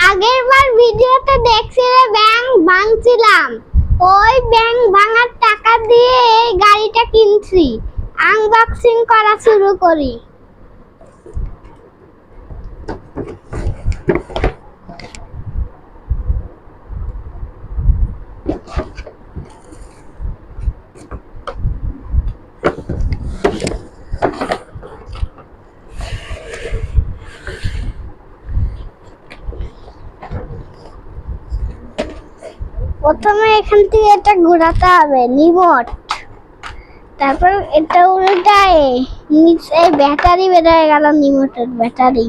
আগের বার ভিডিওতে দেখছিলে ব্যাংক ভাঙছিলাম, ওই ব্যাংক ভাঙার টাকা দিয়ে এই গাড়িটা কিনছি। আনবক্সিং করা শুরু করি। প্রথমে এখান থেকে এটা ঘোরাতে হবে রিমোট, তারপর এটা উল্টায় নিচে ব্যাটারি বের হয়ে গেল। রিমোটের ব্যাটারি,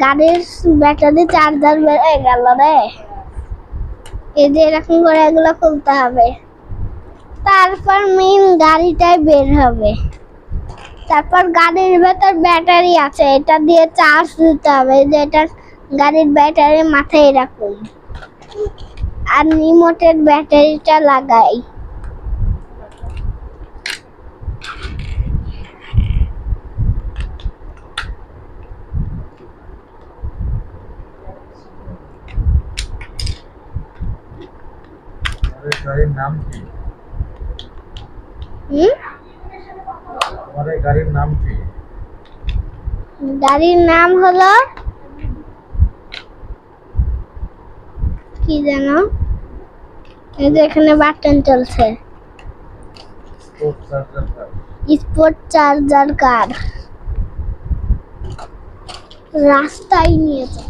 গাড়ির ব্যাটারি চার্জার বের হয়ে গেল রে। এই যে এরকম করে এগুলো খুলতে হবে, তারপর মেইন গাড়িটাই বের হবে। তারপর গাড়ির ভেতর ব্যাটারি আছে, এটা দিয়ে চার্জ দিতে হবে। যে এটা গাড়ির ব্যাটারি মাথায় রাখুন আর রিমোটের ব্যাটারিটা লাগাই। গাড়ির নাম কি? তোমার গাড়ির নাম কি? গাড়ির নাম হলো কি জানো? এই যে এখানে বাটন চলছে, স্পোর্ট চার্জার কার। রাস্তায় নিয়ে যাও।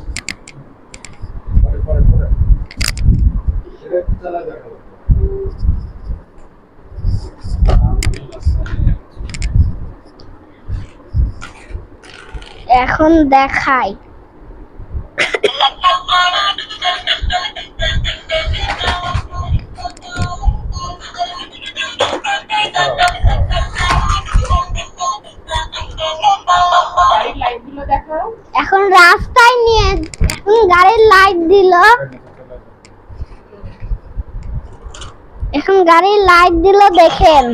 এখন দেখাই। এখন রাস্তায় নিয়ে, এখন গাড়ির লাইট দিল, এখন গাড়ির লাইট দিল দেখেন।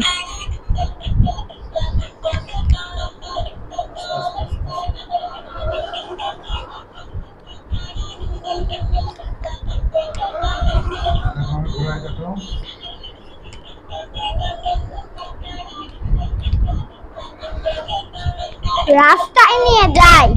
রাস্তায় নিয়ে যায়।